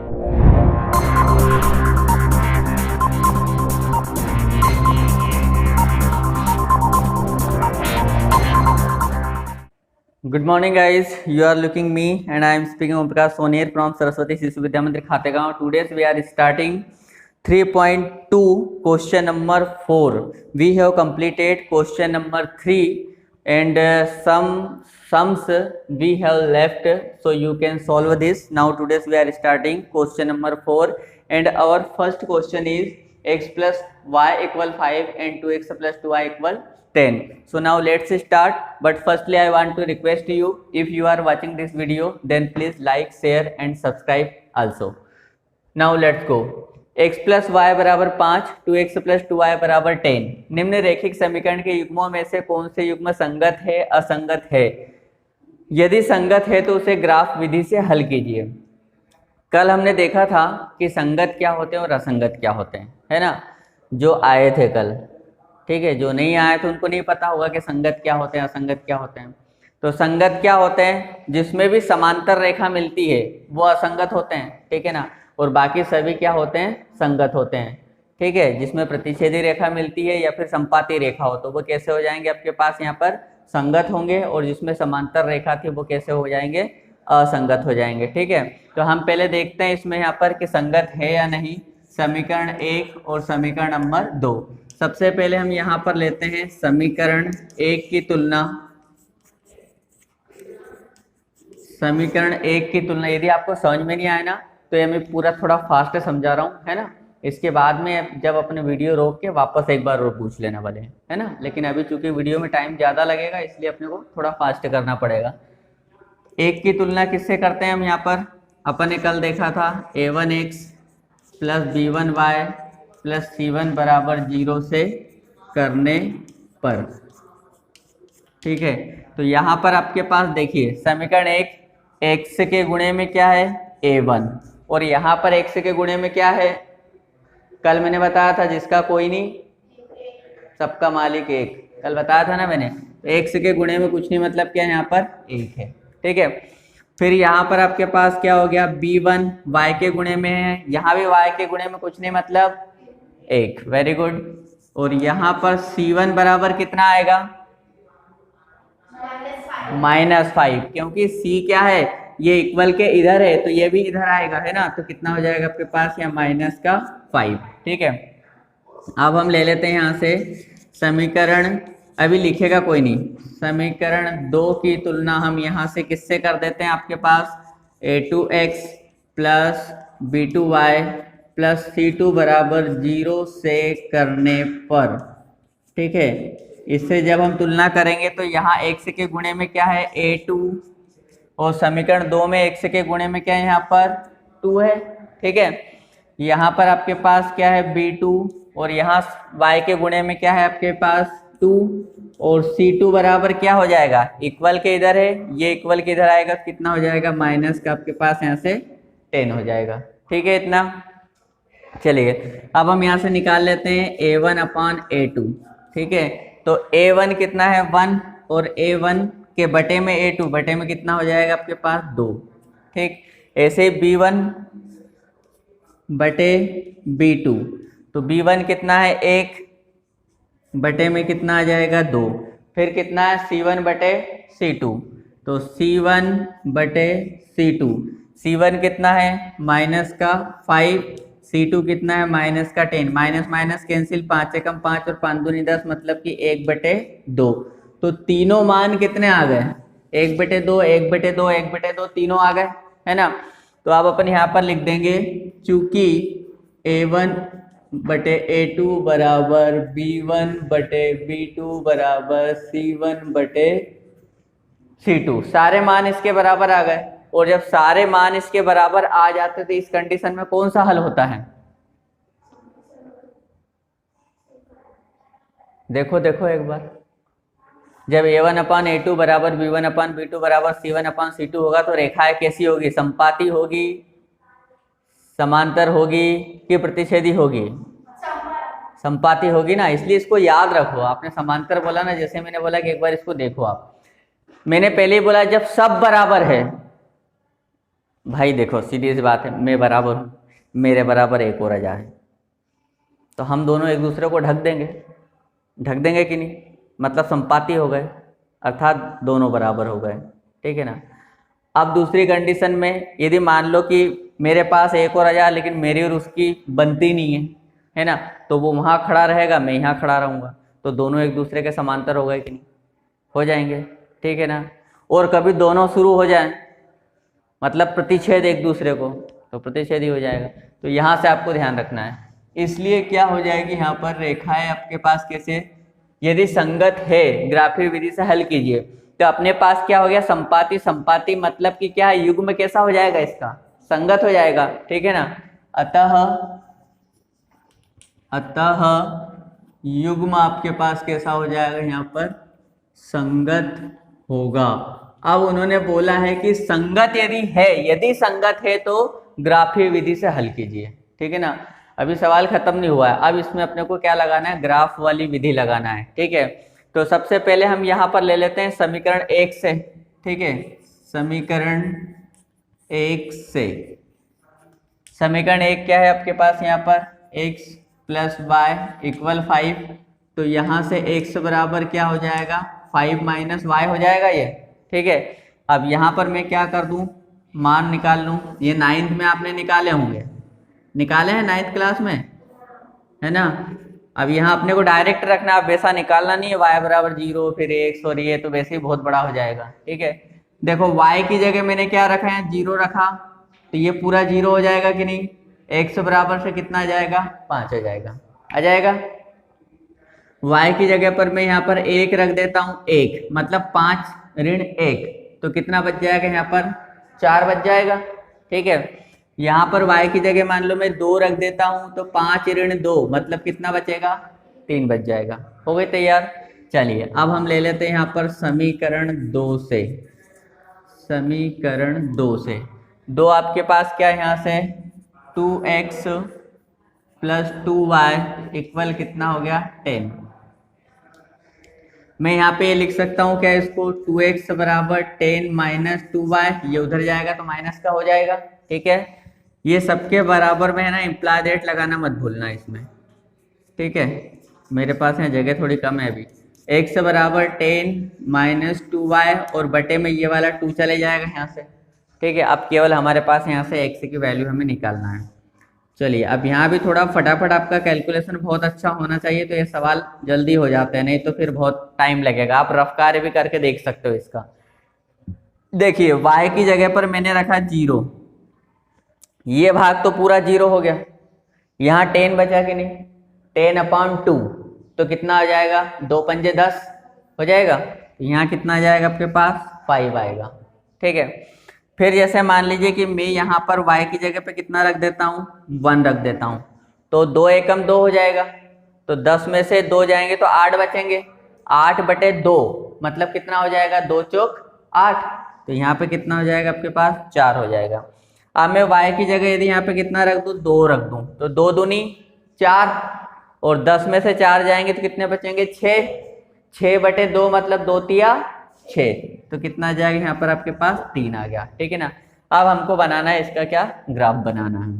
Good morning guys, you are looking me and I am speaking Om Prakash Sonier from Saraswati Sishu Vidya Mandir Khategaon. Today we are starting 3.2 question number 4. We have completed question number 3 and some sums we have left, so you can solve this. Now today we are starting question number 4 and our first question is x plus y equal 5 and 2x plus 2y equal 10. So now let's start, but firstly I want to request you, if you are watching this video then please like, share and subscribe also. Now let's go. x plus y बराबर 5, 2x plus 2y बराबर 10। निम्न रेखिक समीकरण के युग्मों में से कौन से युग्म संगत है, असंगत है? यदि संगत है तो उसे ग्राफ विधि से हल कीजिए। कल हमने देखा था कि संगत क्या होते हैं और असंगत क्या होते हैं, है ना, जो आए थे कल, ठीक है। जो नहीं आए थे उनको नहीं पता होगा कि संगत क्या होते हैं, असंगत क्या होते हैं। तो संगत क्या होते हैं? जिसमें भी समांतर रेखा मिलती है वो असंगत होते हैं, ठीक है ना, और बाकी सभी क्या होते हैं? संगत होते हैं, ठीक है। जिसमें प्रतिच्छेदी रेखा मिलती है या फिर संपाती रेखा हो तो वो कैसे हो जाएंगे आपके पास यहाँ पर? संगत होंगे। और जिसमें समांतर रेखा थी वो कैसे हो जाएंगे? असंगत हो जाएंगे, ठीक है। तो हम पहले देखते हैं इसमें यहाँ पर कि संगत है या नहीं, समीकरण 1 और समीकरण नंबर 2। सबसे पहले हम यहाँ पर लेते हैं समीकरण 1 की तुलना। समीकरण 1 की तुलना, यदि आपको समझ में नहीं आया ना तो ये मैं पूरा थोड़ा फास्ट समझा रहा हूँ, है ना। इसके बाद में जब अपने वीडियो रोक के वापस एक बार और पूछ लेने वाले हैं, है ना। लेकिन अभी चूंकि वीडियो में टाइम ज़्यादा लगेगा इसलिए अपने को थोड़ा फास्ट करना पड़ेगा। 1 की तुलना किससे करते हैं हम यहाँ पर? अपन ने कल देखा था a1x plus b1y plus c1 बराबर 0 से करने पर, ठीक है। तो यहाँ पर आपके पास देखिए समीकरण 1, x के गुणे में क्या है? a1, और यहाँ पर x के गुणे में क्या है? कल मैंने बताया था जिसका कोई नहीं सबका मालिक एक, कल बताया था ना मैंने। तो x के गुणे में कुछ नहीं, मतलब क्या है यहाँ पर? 1 है, ठीक है। फिर यहाँ पर आपके पास क्या हो गया? b1 y के गुणे में है, यहाँ भी y के गुणे में कुछ नहीं, मतलब 1, वेरी गुड। और यहाँ पर c1 बराबर कितना आएगा? -5, क्योंकि c क्या है? ये इक्वल के इधर है तो ये भी इधर आएगा, है ना। तो कितना हो जाएगा आपके पास यहाँ? -5, ठीक है। अब हम ले लेते हैं यहाँ से समीकरण, अभी लिखेगा कोई नहीं, समीकरण 2 की तुलना हम यहाँ से किससे कर देते हैं? आपके पास a2x plus b2y plus c2 बराबर 0 से करने पर, ठीक है। इससे जब हम तुलना करेंगे तो यहाँ x के गुणे में क्या है? a2, और समीकरण 2 में x के गुणे में क्या है? यहाँ पर 2 है, ठीक है। यहाँ पर आपके पास क्या है? b2, और यहाँ y के गुणे में क्या है आपके पास? 2, और c2 बराबर क्या हो जाएगा? इक्वल के इधर है, ये इक्वल के इधर आएगा, कितना हो जाएगा? माइनस का आपके पास यहाँ से 10 हो जाएगा, ठीक है। इतना चलिए अब हम यहाँ से निकाल लेते हैं a1/a2, ठीक है। तो a1 कितना है? 1, और a1 के बटे में a2, बटे में कितना हो जाएगा आपके पास? 2, ठीक। ऐसे b1 बटे b2, तो b1 कितना है? 1, बटे में कितना आ जाएगा? 2। फिर कितना है? c1 बटे c2, तो c1 बटे c2, c1 कितना है? -5, c2 कितना है? -10, माइनस माइनस कैंसिल, 5 से कम 5 और 5 दूनी 10, मतलब कि 1/2। तो तीनों मान कितने आ गए? 1/2, 1/2, 1/2, तीनों आ गए, है ना। तो अब अपन यहाँ पर लिख देंगे, चूंकि a1/a2 बराबर b1/b2 बराबर c1/c2, सारे मान इसके बराबर आ गए। और जब सारे मान इसके बराबर आ जाते तो इस कंडीशन में कौन सा हल होता है? देखो देखो एक बार, जब a1/a2 बराबर b1/b2 बराबर c1/c2 होगा तो रेखाएं कैसी होगी? संपाती होगी, समांतर होगी कि प्रतिच्छेदी होगी? संपाती होगी ना, इसलिए इसको याद रखो। आपने समांतर बोला ना, जैसे मैंने बोला कि एक बार इसको देखो आप, मैंने पहले ही बोला जब सब बराबर है भाई देखो सीधी सी बात है, मैं बराबर हूँ, मेरे बराबर एक और आ जाए तो हम दोनों एक दूसरे को ढक देंगे कि नहीं, मतलब संपाती हो गए, अर्थात दोनों बराबर हो गए। ठीक है ना। अब दूसरी कंडीशन में यदि मान लो कि मेरे पास एक और आ जाए लेकिन मेरी और उसकी बनती नहीं है ना, तो वो वहाँ खड़ा रहेगा, मैं यहाँ खड़ा रहूँगा, तो दोनों एक दूसरे के समांतर हो गए कि नहीं, हो जाएंगे। ठीक है ना। और कभी दोनों शुरू हो जाएं, मतलब प्रतिच्छेद एक दूसरे को, तो प्रतिच्छेद ही हो जाएगा। तो यहाँ से आपको ध्यान रखना है। इसलिए क्या हो जाएगी, यहाँ पर रेखाएं आपके पास कैसे, यदि संगत है ग्राफीय विधि से हल कीजिए, तो अपने पास क्या हो गया, संपाती। संपाती मतलब कि क्या है, युग्म कैसा हो जाएगा, इसका संगत हो जाएगा। ठीक है ना। अतः युग्म आपके पास कैसा हो जाएगा, यहाँ पर संगत होगा। अब उन्होंने बोला है कि संगत यदि संगत है तो ग्राफीय विधि से हल कीजिए। ठीक है ना। अभी सवाल खत्म नहीं हुआ है, अब इसमें अपने को क्या लगाना है, ग्राफ वाली विधि लगाना है। ठीक है। तो सबसे पहले हम यहाँ पर ले लेते हैं समीकरण 1 से। ठीक है। समीकरण 1 से, समीकरण 1 क्या है आपके पास, यहाँ पर x + y = 5, तो यहाँ से x बराबर क्या हो जाएगा, 5 - y हो जाएगा ये। ठीक है। अब यहाँ पर मैं क्या कर दूँ, मान निकाल लूँ। ये 9th में आपने निकाले होंगे, निकाले हैं 9th क्लास में, है ना। अब यहाँ अपने को डायरेक्ट रखना, आप वैसा निकालना नहीं है, y बराबर 0 फिर x, और ये तो वैसे ही बहुत बड़ा हो जाएगा। ठीक है। देखो y की जगह मैंने क्या रखा है, 0 रखा, तो ये पूरा 0 हो जाएगा कि नहीं, x बराबर से कितना आ जाएगा, 5 आ जाएगा, आ जाएगा। y की जगह पर मैं यहाँ पर 1 रख देता हूँ, 1 मतलब 5 ऋण 1, तो कितना बच जाएगा, यहाँ पर 4 बच जाएगा। ठीक है। यहाँ पर y की जगह मान लो मैं 2 रख देता हूँ, तो 5 ऋण 2 मतलब कितना बचेगा, 3 बच जाएगा। हो गई तैयार। चलिए अब हम ले लेते हैं यहाँ पर समीकरण 2 से। समीकरण 2 से, 2 आपके पास क्या है, यहाँ से 2x + 2y = कितना हो गया, 10। मैं यहाँ पे लिख सकता हूँ क्या, इसको 2x बराबर 10 - 2y, ये उधर जाएगा तो माइनस का हो जाएगा। ठीक है। ये सबके बराबर में है ना, इम्प्लाई दैट लगाना मत भूलना इसमें। ठीक है। मेरे पास यहाँ जगह थोड़ी कम है अभी। x बराबर 10 - 2y, और बटे में ये वाला 2 चले जाएगा यहाँ से। ठीक है। अब केवल हमारे पास यहाँ से x की वैल्यू हमें निकालना है। चलिए अब यहाँ भी थोड़ा फटाफट आपका कैलकुलेशन बहुत अच्छा होना चाहिए, तो ये सवाल जल्दी हो जाते हैं, नहीं तो फिर बहुत टाइम लगेगा। आप रफ कार्य भी करके देख सकते हो इसका। देखिए y की जगह पर मैंने रखा 0, ये भाग तो पूरा 0 हो गया, यहाँ 10 बचा कि नहीं, 10/2, तो कितना आ जाएगा, 2 पंजे 10 हो जाएगा, तो यहाँ कितना आ जाएगा आपके पास, 5 आएगा। ठीक है। फिर जैसे मान लीजिए कि मैं यहाँ पर y की जगह पे कितना रख देता हूँ, 1 रख देता हूँ, तो 2 एकम 2 हो जाएगा, तो 10 में से 2 जाएंगे तो 8 बचेंगे, 8/2 मतलब कितना हो जाएगा, 2 चौक 8, तो यहाँ पे कितना हो जाएगा आपके पास, 4 हो जाएगा। अब मैं y की जगह यदि यहाँ पे कितना रख दूँ, 2 रख दूँ, तो 2 दूनी 4, और 10 में से 4 जाएंगे तो कितने बचेंगे, 6, 6/2 मतलब 2 तिया 6, तो कितना आ जाएगा यहाँ पर आपके पास, 3 आ गया। ठीक है ना। अब हमको बनाना है इसका क्या, ग्राफ बनाना है।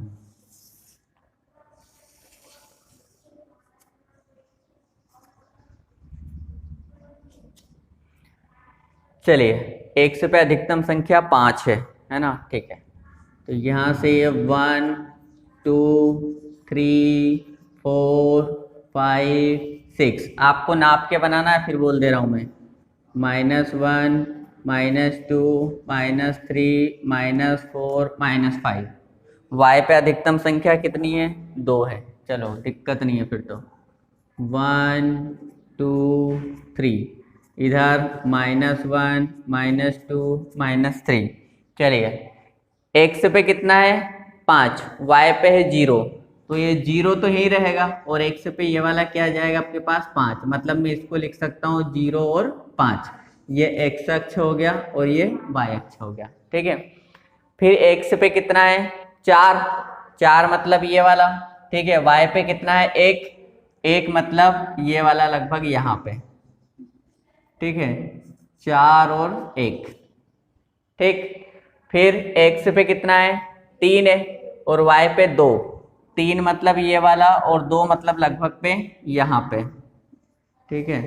चलिए x पे अधिकतम संख्या 5 है ना। ठीक है। तो यहाँ से ये 1 2 3 4 5 6 आपको नाप के बनाना है, फिर बोल दे रहा हूँ मैं, -1 -2 -3 -4 -5। y पे अधिकतम संख्या कितनी है, 2 है। चलो दिक्कत नहीं है फिर तो, 1 2 3, इधर -1 -2 -3। चलिए x पे कितना है, 5, y पे है 0, तो ये 0 तो ही रहेगा, और x पे ये वाला क्या आ जाएगा आपके पास, 5, मतलब मैं इसको लिख सकता हूँ 0 और 5, ये x अक्ष हो गया और ये y अक्ष हो गया। ठीक है। फिर x पे कितना है, 4, 4 मतलब ये वाला। ठीक है। y पे कितना है, 1, 1 मतलब ये वाला लगभग यहाँ पे। ठीक है। 4 और 1। ठीक। फिर x पे कितना है 3 है और y पे 2, 3 मतलब ये वाला और 2 मतलब लगभग पे यहाँ पे, ठीक है,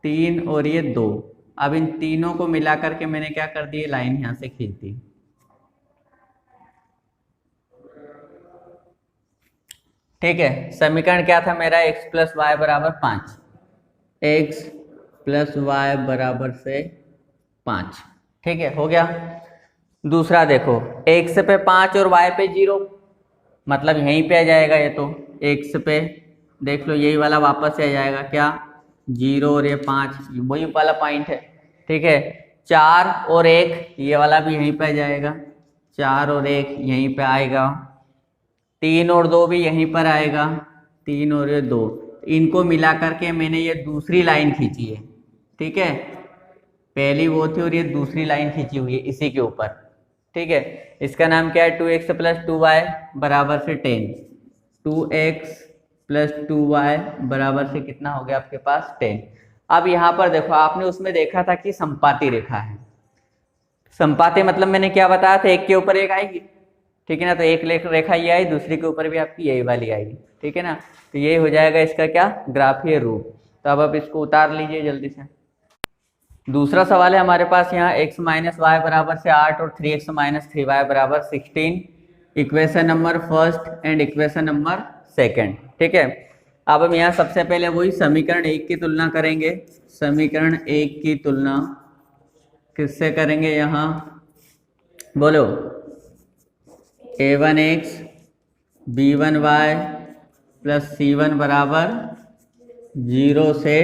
3 और ये 2। अब इन तीनों को मिला करके मैंने क्या कर दी, लाइन यहाँ से खींच दी। ठीक है, समीकरण क्या था मेरा, x प्लस वाई बराबर 5, x प्लस वाई बराबर से 5। ठीक है, हो गया। दूसरा देखो, x पे 5 और y पे 0, मतलब यहीं पे आ जाएगा ये तो, x पे देख लो यही वाला वापस से आ जाएगा क्या, 0 और ये 5, वही वाला पॉइंट है। ठीक है, 4 और 1 ये वाला भी यहीं पे आ जाएगा, 4 और 1 यहीं पे आएगा, 3 और 2 भी यहीं पर आएगा, 3 और ये 2, इनको मिला करके मैंने ये दूसरी लाइन खींची है। ठीक है, पहली वो थी और ये दूसरी लाइन खींची हुई है इसी के ऊपर। ठीक है, इसका नाम क्या है, 2x प्लस 2y बराबर से 10, 2x प्लस 2y बराबर से कितना हो गया आपके पास 10। अब यहाँ पर देखो, आपने उसमें देखा था कि संपाती रेखा है, संपाती मतलब मैंने क्या बताया था, एक के ऊपर एक आएगी, ठीक है ना, तो एक रेखा ये आई, दूसरी के ऊपर भी आपकी यही वाली आएगी, ठीक है ना, तो यही हो जाएगा इसका क्या, ग्राफीय रूप। तो अब आप इसको उतार लीजिए जल्दी से। दूसरा सवाल है हमारे पास यहाँ, x माइनस वाई बराबर से 8 और 3x माइनस 3y बराबर 16, equation number first and equation number second. ठीक है, अब हम यहाँ सबसे पहले वही समीकरण 1 की तुलना करेंगे। समीकरण 1 की तुलना किससे करेंगे, यहाँ बोलो, a1x b1y प्लस c1 बराबर 0 से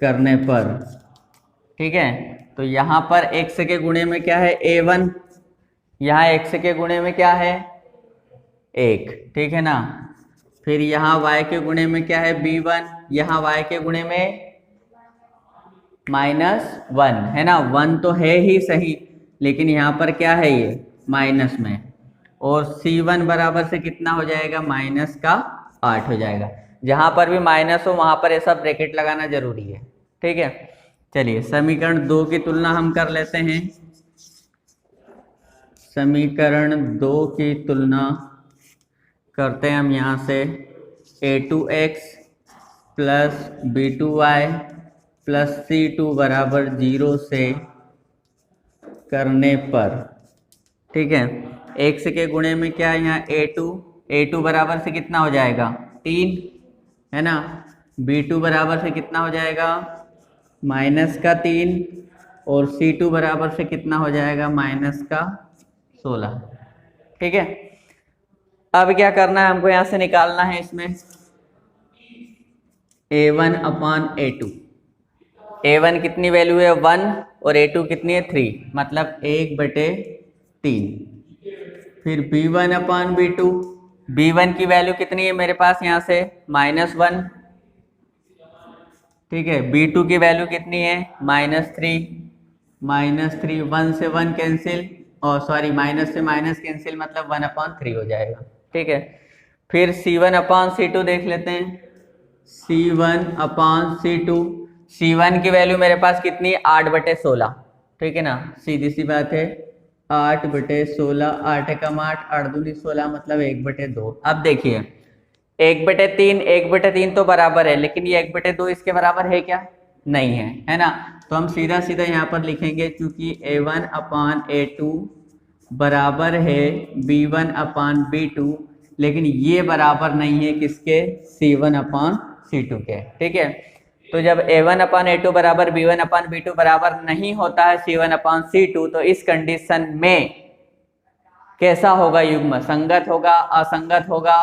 करने पर। ठीक है, तो यहाँ पर x के गुणे में क्या है a1, यहाँ x के गुणे में क्या है 1, ठीक है ना, फिर यहाँ y के गुणे में क्या है b1, यहाँ y के गुणे में -1 है ना, 1 तो है ही सही, लेकिन यहाँ पर क्या है ये माइनस में, और c1 बराबर से कितना हो जाएगा, -8 हो जाएगा। जहाँ पर भी माइनस हो वहाँ पर ऐसा ब्रैकेट लगाना जरूरी है। ठीक है, चलिए समीकरण 2 की तुलना हम कर लेते हैं। समीकरण 2 की तुलना करते हैं हम यहाँ से, a2x plus b2y plus c2 बराबर 0 से करने पर। ठीक है, x के गुणे में क्या है यहाँ a2 बराबर से कितना हो जाएगा 3 है ना, b2 बराबर से कितना हो जाएगा -3, और c2 बराबर से कितना हो जाएगा -16। ठीक है, अब क्या करना है हमको, यहाँ से निकालना है इसमें a1 अपान a2। a1 कितनी वैल्यू है 1 और a2 कितनी है 3, मतलब 1/3। फिर b1 अपान b2, b1 की वैल्यू कितनी है मेरे पास यहाँ से -1, ठीक है, b2 की वैल्यू कितनी है -3, 1 से 1 कैंसिल, और सॉरी माइनस से माइनस कैंसिल, मतलब 1/3 हो जाएगा। ठीक है, फिर c1 अपान c2 देख लेते हैं, c1 अपान c2, c1 की वैल्यू मेरे पास कितनी है 8/16। ठीक है ना, सीधी सी बात है, 8/16, 8 एकम 8, 8 दूनी 16, मतलब 1/2। अब देखिए 1/3, 1/3 तो बराबर है, लेकिन ये 1/2 इसके बराबर है क्या, नहीं है, है ना, तो हम सीधा सीधा यहाँ पर लिखेंगे, क्योंकि a1 अपान a2 बराबर है b1 अपान b2, लेकिन ये बराबर नहीं है किसके, c1 अपान c2 के। ठीक है, तो जब a1 अपान a2 बराबर b1 अपान b2 बराबर नहीं होता है c1 अपान c2, तो इस कंडीशन में कैसा होगा युग्म, संगत होगा, असंगत होगा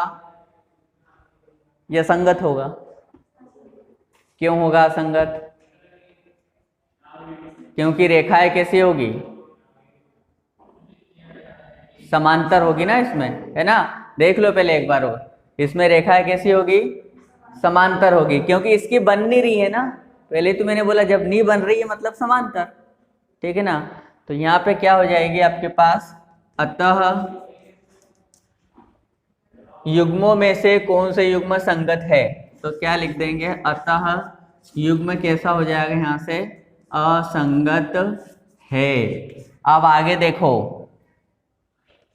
या संगत होगा। क्यों होगा असंगत, क्योंकि रेखाएं कैसी होगी, समांतर होगी ना इसमें, है ना, देख लो पहले एक बार और, इसमें रेखाएं कैसी होगी, समांतर होगी, क्योंकि इसकी बन नहीं रही है ना, पहले तो मैंने बोला जब नहीं बन रही है मतलब समांतर। ठीक है ना, तो यहाँ पे क्या हो जाएगी आपके पास, अतः युग्मों में से कौन से युग्म संगत है, तो क्या लिख देंगे, अतः युग्म कैसा हो जाएगा यहाँ से, असंगत है। अब आगे देखो,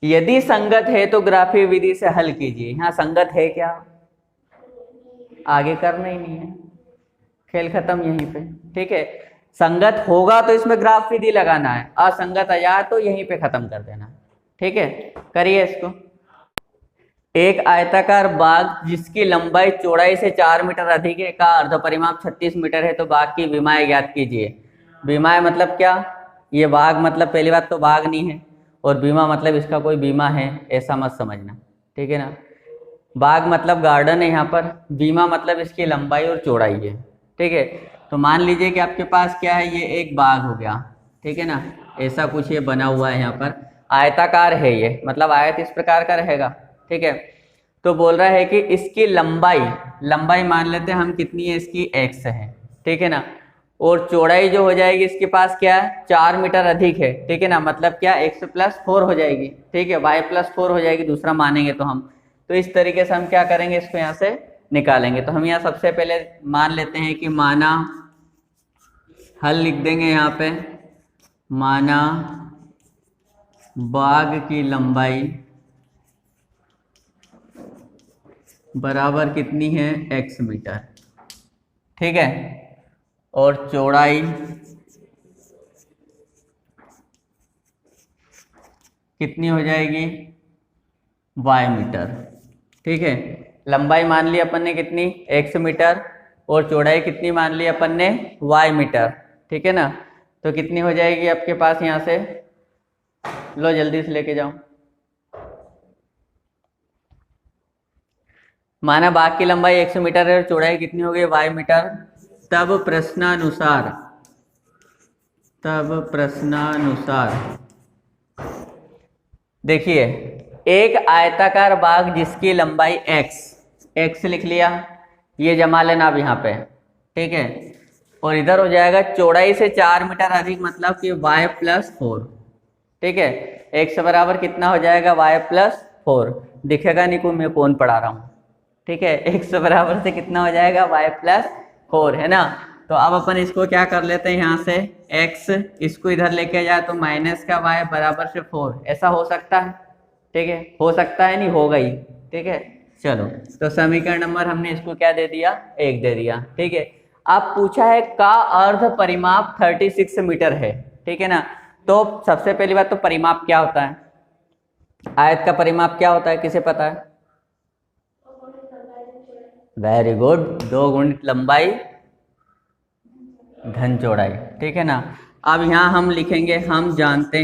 यदि संगत है तो ग्राफीय विधि से हल कीजिए। यहाँ संगत है क्या, आगे करना ही नहीं है, खेल खत्म यहीं पे। ठीक है, संगत होगा तो इसमें ग्राफ विधि लगाना है, असंगत आ जाए तो यहीं पे खत्म कर देना है। ठीक है, करिए इसको। एक आयताकार बाग जिसकी लंबाई चौड़ाई से 4 मीटर अधिक है का अर्ध परिमाप 36 मीटर है, तो बाग की विमाएं ज्ञात कीजिए। विमाएं मतलब क्या, ये बाग मतलब पहली बात तो बाग नहीं है, और बीमा मतलब इसका कोई बीमा है ऐसा मत समझना। ठीक है ना, बाग मतलब गार्डन है यहाँ पर, बीमा मतलब इसकी लंबाई और चौड़ाई है। ठीक है, तो मान लीजिए कि आपके पास क्या है, ये एक बाग हो गया। ठीक है ना, ऐसा कुछ ये बना हुआ है, यहाँ पर आयताकार है ये, मतलब आयत इस प्रकार का रहेगा। ठीक है, तो बोल रहा है कि इसकी लंबाई मान लेते हैं हम कितनी है, इसकी x है। ठीक है ना, और चौड़ाई जो हो जाएगी इसके पास क्या है, 4 मीटर अधिक है। ठीक है ना, मतलब क्या x + 4 हो जाएगी। ठीक है, y + 4 हो जाएगी, दूसरा मानेंगे तो हम। तो इस तरीके से हम क्या करेंगे, इसको यहाँ से निकालेंगे। तो हम यहाँ सबसे पहले मान लेते हैं कि माना, हल लिख देंगे यहाँ पे, माना बाग की लंबाई बराबर कितनी है, x मीटर। ठीक है, और चौड़ाई कितनी हो जाएगी, y मीटर। ठीक है, लंबाई मान ली अपन ने कितनी, x मीटर, और चौड़ाई कितनी मान ली अपन ने, y मीटर। ठीक है ना, तो कितनी हो जाएगी आपके पास यहाँ से, लो जल्दी से लेके जाओ। माना बाग की लंबाई 100 मीटर है और चौड़ाई कितनी हो गई, y मीटर। तब प्रश्नानुसार देखिए, एक आयताकार बाग जिसकी लंबाई x लिख लिया, ये जमा लेना अब यहाँ पे। ठीक है, और इधर हो जाएगा चौड़ाई से 4 मीटर अधिक, मतलब कि y + 4। ठीक है, x बराबर कितना हो जाएगा, y + 4। दिखेगा नहीं, को मैं कौन पढ़ा रहा हूँ। ठीक है, x बराबर से कितना हो जाएगा, y + 4, है ना। तो अब अपन इसको क्या कर लेते हैं, यहाँ से x इसको इधर लेके जाए तो -y बराबर से 4, ऐसा हो सकता है। ठीक है, हो सकता है, नहीं होगा ही। ठीक है, चलो, तो समीकरण नंबर हमने इसको क्या दे दिया, 1 दे दिया। ठीक है, अब पूछा है का अर्ध परिमाप 36 मीटर है। ठीक है ना, तो सबसे पहली बात तो परिमाप क्या होता है, आयत का परिमाप क्या होता है, किसे पता है, वेरी गुड, 2 गुणित लंबाई धन चौड़ाई। ठीक है ना, अब यहाँ हम लिखेंगे, हम जानते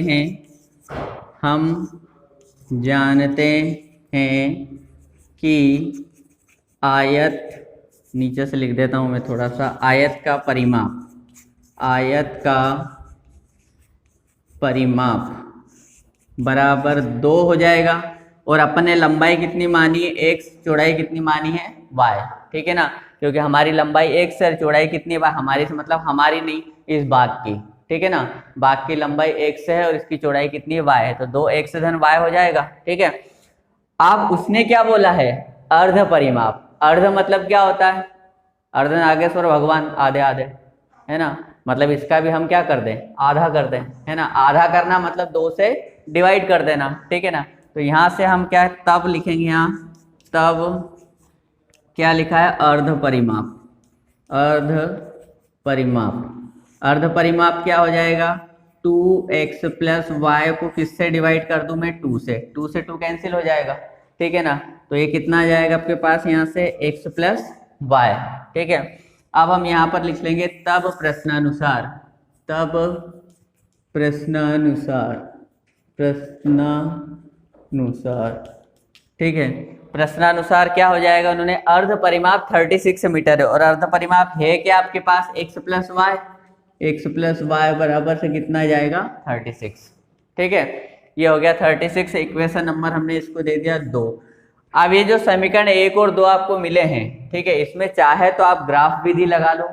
हैं कि आयत, नीचे से लिख देता हूँ मैं थोड़ा सा, आयत का परिमाप बराबर 2 हो जाएगा, और अपन ने लंबाई कितनी मानी है, x, चौड़ाई कितनी मानी है, y। ठीक है ना, क्योंकि हमारी लंबाई x है, चौड़ाई कितनी है, हमारी से मतलब हमारी नहीं, इस बाग की। ठीक है ना, बाग की लंबाई x है और इसकी चौड़ाई कितनी है, y है, तो 2x धन y हो जाएगा। ठीक है, अब उसने क्या बोला है, अर्ध परिमाप। अर्ध मतलब क्या होता है, अर्ध नागेश्वर भगवान, आधे आधे, है ना, मतलब इसका भी हम क्या कर दें, आधा कर दें, है ना। आधा करना मतलब 2 से डिवाइड कर देना। ठीक है ना, तो यहाँ से हम क्या तब लिखेंगे, यहाँ तब क्या लिखा है, अर्ध परिमाप क्या हो जाएगा, 2x + y को किससे डिवाइड कर दूं मैं, 2 से। 2 से 2 कैंसिल हो जाएगा। ठीक है ना, तो ये कितना आ जाएगा आपके पास, यहाँ से x + y। ठीक है, अब हम यहाँ पर लिख लेंगे तब प्रश्नानुसार ठीक है, प्रश्नानुसार क्या हो जाएगा, उन्होंने अर्ध परिमाप 36 मीटर है, और अर्ध परिमाप है क्या आपके पास, x + y बराबर से कितना जाएगा, 36। ठीक है, ये हो गया 36, इक्वेशन नंबर हमने इसको दे दिया 2। अब ये जो समीकरण 1 और 2 आपको मिले हैं, ठीक है, इसमें चाहे तो आप ग्राफ विधि लगा लो,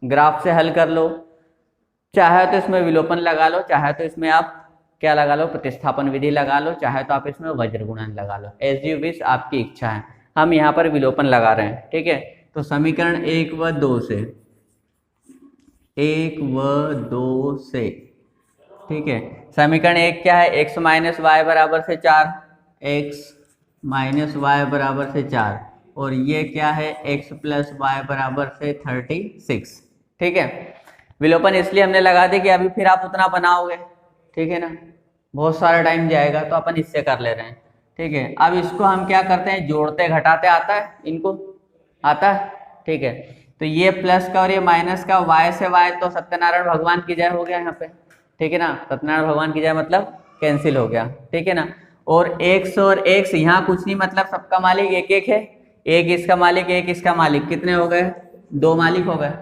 ग्राफ से हल कर लो, चाहे तो इसमें विलोपन लगा लो, चाहे तो इसमें आप क्या लगा लो, प्रतिस्थापन विधि लगा लो, चाहे तो आप इसमें वज्र गुणन लगा लो, एज यू विश, आपकी इच्छा है। हम यहाँ पर विलोपन लगा रहे हैं। ठीक है, तो समीकरण 1 व 2 से, ठीक है, समीकरण एक क्या है, x माइनस वाई बराबर से 4, x माइनस वाई बराबर से 4, और ये क्या है, x प्लस वाई बराबर से 36। ठीक है, विलोपन इसलिए हमने लगा दी कि अभी फिर आप उतना बनाओगे, ठीक है ना, बहुत सारा टाइम जाएगा, तो अपन इससे कर ले रहे हैं। ठीक है, अब इसको हम क्या करते हैं, जोड़ते घटाते आता है, इनको आता है। ठीक है, तो ये प्लस का और ये माइनस का, y से y तो सत्यनारायण भगवान की जय हो गया यहाँ पे। ठीक है ना, सत्यनारायण भगवान की जय मतलब कैंसिल हो गया। ठीक है ना, और x और x यहाँ कुछ नहीं, मतलब सबका मालिक एक एक है, एक इसका मालिक एक इसका मालिक, कितने हो गए, 2 मालिक हो गए,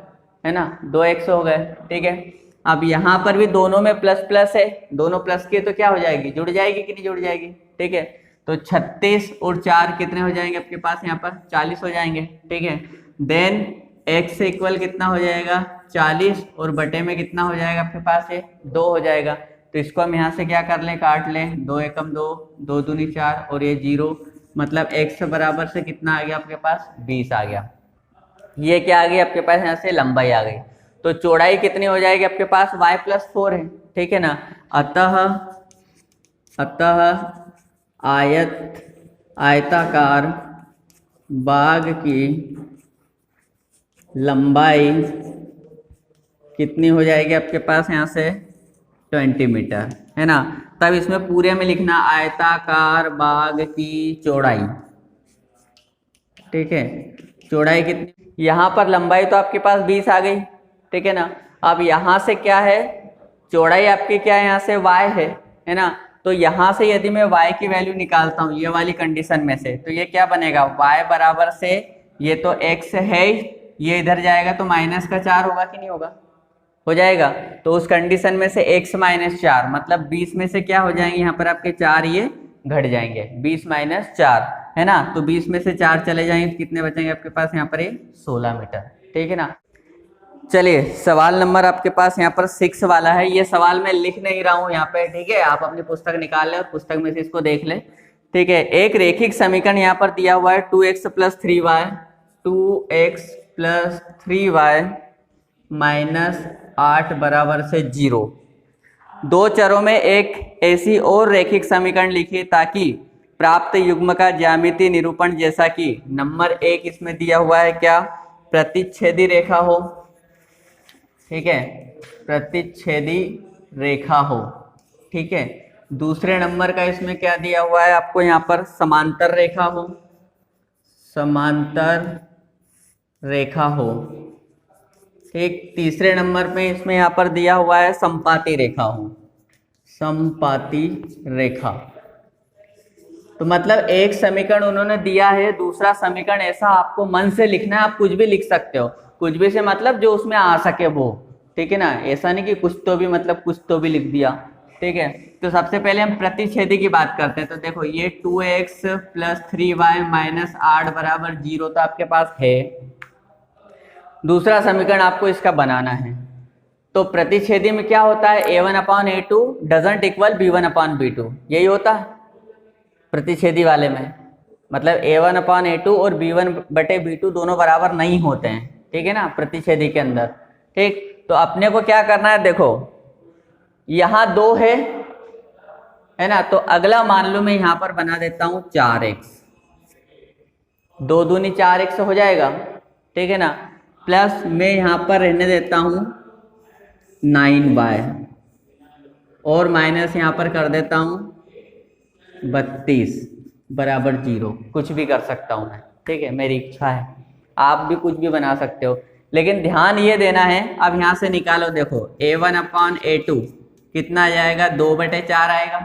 है ना, 2x हो गए। ठीक है, अब यहाँ पर भी दोनों में प्लस प्लस है, दोनों प्लस के तो क्या हो जाएगी, जुड़ जाएगी कि नहीं जुड़ जाएगी। ठीक है, तो 36 और 4 कितने हो जाएंगे आपके पास, यहाँ पर 40 हो जाएंगे। ठीक है, देन x इक्वल कितना हो जाएगा, 40, और बटे में कितना हो जाएगा आपके पास, ये 2 हो जाएगा। तो इसको हम यहाँ से क्या कर लें, काट लें, 2 एकम 2, 2 दूनी 4, और ये 0, मतलब x बराबर से कितना आ गया आपके पास, 20 आ गया। ये क्या आ गई आपके पास, यहाँ से लंबाई आ गई। तो चौड़ाई कितनी हो जाएगी आपके पास, y प्लस 4 है। ठीक है ना, अतः आयताकार बाग की लंबाई कितनी हो जाएगी आपके पास, यहाँ से 20 मीटर, है ना। तब इसमें पूरे में लिखना आयताकार बाग की चौड़ाई। ठीक है, चौड़ाई कितनी, यहाँ पर लंबाई तो आपके पास 20 आ गई। ठीक है ना, अब यहाँ से क्या है, चौड़ाई आपकी क्या है, यहाँ से y है ना। तो यहाँ से यदि मैं y की वैल्यू निकालता हूँ ये वाली कंडीशन में से, तो ये क्या बनेगा, y बराबर से, ये तो x है, ये इधर जाएगा तो माइनस का 4 होगा कि नहीं होगा, हो जाएगा। तो उस कंडीशन में से x माइनस 4, मतलब 20 में से क्या हो जाएंगे यहाँ पर आपके 4 ये घट जाएंगे, 20 माइनस 4, है ना। तो 20 में से 4 चले जाएंगे तो कितने बचेंगे आपके पास, यहाँ पर ये 16 मीटर। ठीक है ना। चलिए सवाल नंबर आपके पास यहाँ पर 6 वाला है। ये सवाल मैं लिख नहीं रहा हूँ यहाँ पे, ठीक है, आप अपनी पुस्तक निकाल लें और पुस्तक में से इसको देख लें। ठीक है, एक रेखिक समीकरण यहाँ पर दिया हुआ है 2x plus 3y, 2x plus 3y minus 8 बराबर से 0। दो चरों में एक ऐसी और रेखिक समीकरण लिखिए ताकि प्राप्त युग्म का ज्यामितीय निरूपण, जैसा कि नंबर 1 इसमें दिया हुआ है क्या, प्रतिच्छेदी रेखा हो। ठीक है, प्रतिच्छेदी रेखा हो। ठीक है, दूसरे नंबर का इसमें क्या दिया हुआ है आपको, यहाँ पर समांतर रेखा हो, समांतर रेखा हो। ठीक, तीसरे नंबर पे इसमें यहाँ पर दिया हुआ है संपाती रेखा हो, संपाती रेखा। तो मतलब एक समीकरण उन्होंने दिया है, दूसरा समीकरण ऐसा आपको मन से लिखना है, आप कुछ भी लिख सकते हो, कुछ भी से मतलब जो उसमें आ सके वो। ठीक है ना, ऐसा नहीं कि कुछ तो भी मतलब कुछ तो भी लिख दिया। ठीक है, तो सबसे पहले हम प्रतिच्छेदी की बात करते हैं। तो देखो ये 2x प्लस 3y माइनस 8 बराबर 0 तो आपके पास है। दूसरा समीकरण आपको इसका बनाना है। तो प्रतिच्छेदी में क्या होता है, a1/a2 डजंट इक्वल b1/b2, यही होता है प्रतिच्छेदी वाले में, मतलब a1/a2 और b1/b2 दोनों बराबर नहीं होते हैं। ठीक है ना, प्रतिच्छेदी के अंदर। ठीक, तो अपने को क्या करना है, देखो यहाँ 2 है ना, तो अगला मान लो मैं यहाँ पर बना देता हूँ 4x, 2 दूनी 4x हो जाएगा। ठीक है ना, प्लस मैं यहाँ पर रहने देता हूँ 9y और माइनस यहाँ पर कर देता हूँ 32 बराबर 0। कुछ भी कर सकता हूँ मैं, ठीक है, मेरी इच्छा है, आप भी कुछ भी बना सकते हो, लेकिन ध्यान ये देना है। अब यहाँ से निकालो, देखो a1/a2 कितना आ जाएगा, 2/4 आएगा,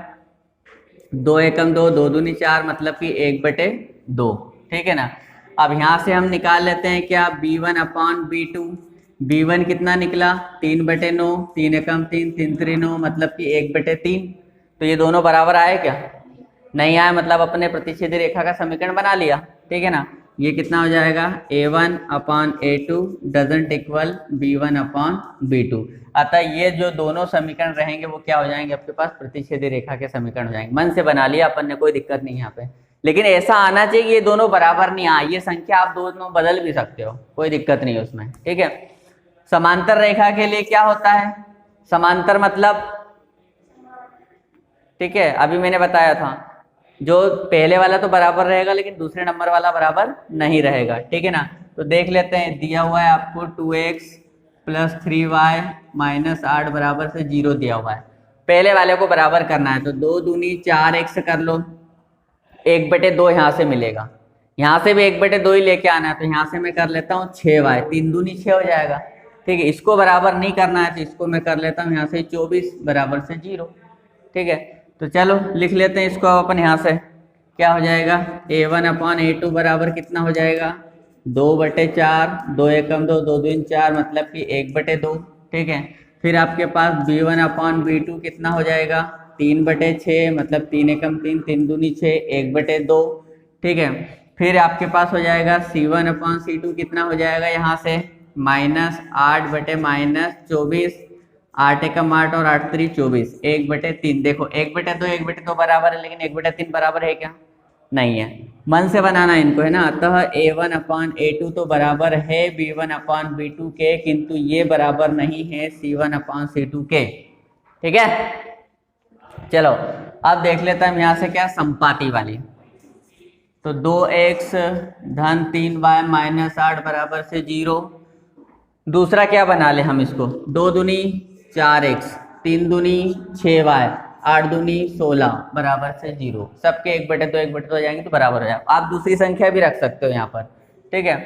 2 एकम 2, 2 दूनी 4, मतलब कि 1/2। ठीक है ना, अब यहाँ से हम निकाल लेते हैं क्या, b1/b2, b1 कितना निकला, 3/9, 3 एकम 3, 3 3 9, मतलब कि 1/3। तो ये दोनों बराबर आए क्या, नहीं आए, मतलब अपने प्रतिच्छेदी रेखा का समीकरण बना लिया। ठीक है ना, ये कितना हो जाएगा, a1/a2 डजंट इक्वल b1/b2। अतः ये जो दोनों समीकरण रहेंगे वो क्या हो जाएंगे आपके पास, प्रतिच्छेदी रेखा के समीकरण हो जाएंगे। मन से बना लिया अपन ने, कोई दिक्कत नहीं यहाँ पे, लेकिन ऐसा आना चाहिए कि ये दोनों बराबर नहीं आए। ये संख्या आप दोनों बदल भी सकते हो, कोई दिक्कत नहीं है उसमें। ठीक है, समांतर रेखा के लिए क्या होता है, समांतर मतलब ठीक है, अभी मैंने बताया था जो पहले वाला तो बराबर रहेगा लेकिन दूसरे नंबर वाला बराबर नहीं रहेगा, ठीक है ना। तो देख लेते हैं, दिया हुआ है आपको 2x प्लस 3y माइनस 8 बराबर से 0 दिया हुआ है। पहले वाले को बराबर करना है तो 2 दूनी 4x कर लो, 1/2 यहाँ से मिलेगा, यहाँ से भी 1/2 ही लेके आना है तो यहाँ से मैं कर लेता हूँ 6y, 3 दूनी 6 हो जाएगा, ठीक है। इसको बराबर नहीं करना है तो इसको मैं कर लेता हूँ यहाँ से 24 बराबर से 0, ठीक है। तो चलो लिख लेते हैं इसको अपन यहाँ से, क्या हो जाएगा a1/a2 बराबर कितना हो जाएगा 2/4, 2 एकम 2, 2 दूनी 4 मतलब कि 1/2, ठीक है। फिर आपके पास b1/b2 कितना हो जाएगा 3/6 मतलब 3 एकम 3, 3 दूनी 6, 1/2, ठीक है। फिर आपके पास हो जाएगा c1/c2 कितना हो जाएगा यहाँ से -8/-24, 8 एकम 8 और 8 3 24, 1/3। देखो 1/2 1/2 बराबर है लेकिन 1/3 बराबर है क्या, नहीं है, मन से बनाना इनको है ना। अतः a1/a2 तो बराबर है b1/b2 के, किंतु ये बराबर नहीं है c1/c2 के, ठीक है। चलो अब देख लेते हैं यहाँ से क्या संपाती वाली, तो 2x धन 3y माइनस 8 बराबर से 0। दूसरा क्या बना ले हम इसको, 2 दूनी 4x, 3 दूनी 6y, 8 दूनी 16 बराबर से 0। सबके 1/2 1/2 हो जाएंगे तो बराबर हो जाएगा। आप दूसरी संख्या भी रख सकते हो यहाँ पर, ठीक है।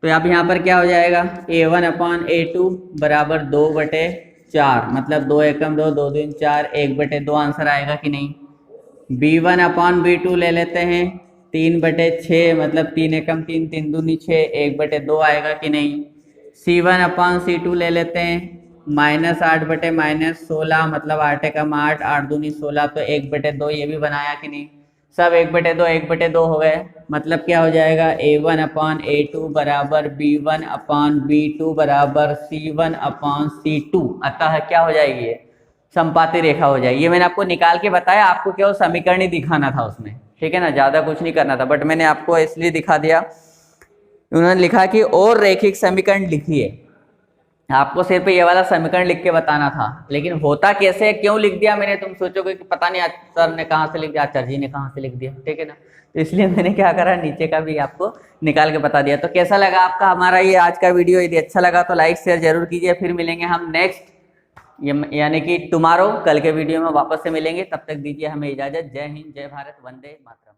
तो अब यहाँ पर क्या हो जाएगा a1/a2 बराबर 2/4 मतलब 2 एकम 2, 2 दूनी 4, 1/2 आंसर आएगा कि नहीं। b1/b2 ले लेते हैं 3/6 मतलब 3 एकम 3, 3 दूनी 6, 1/2 आएगा कि नहीं। c1/c2 ले लेते हैं -8/-16 मतलब 8 एकम 8, 8 दूनी 16 तो 1/2, ये भी बनाया कि नहीं। सब 1/2 1/2 हो गए, मतलब क्या हो जाएगा a1/a2 बराबर b1/b2 बराबर c1/c2। अतः क्या हो जाएगी ये संपाती रेखा हो जाएगी। ये मैंने आपको निकाल के बताया, आपको क्या समीकरण ही दिखाना था उसमें, ठीक है ना, ज्यादा कुछ नहीं करना था, बट मैंने आपको इसलिए दिखा दिया। उन्होंने लिखा कि और रैखिक समीकरण लिखिए, आपको सिर्फ ये वाला समीकरण लिख के बताना था, लेकिन होता कैसे क्यों लिख दिया मैंने, तुम सोचोगे कि पता नहीं सर ने कहाँ से लिख दिया, आचार्य जी ने कहाँ से लिख दिया, ठीक है ना। तो इसलिए मैंने क्या करा, नीचे का भी आपको निकाल के बता दिया। तो कैसा लगा आपका हमारा ये आज का वीडियो, यदि अच्छा लगा तो लाइक शेयर जरूर कीजिए। फिर मिलेंगे हम नेक्स्ट यानी कि टुमारो, कल के वीडियो में वापस से मिलेंगे। तब तक दीजिए हमें इजाजत। जय हिंद, जय भारत, वंदे मातरम।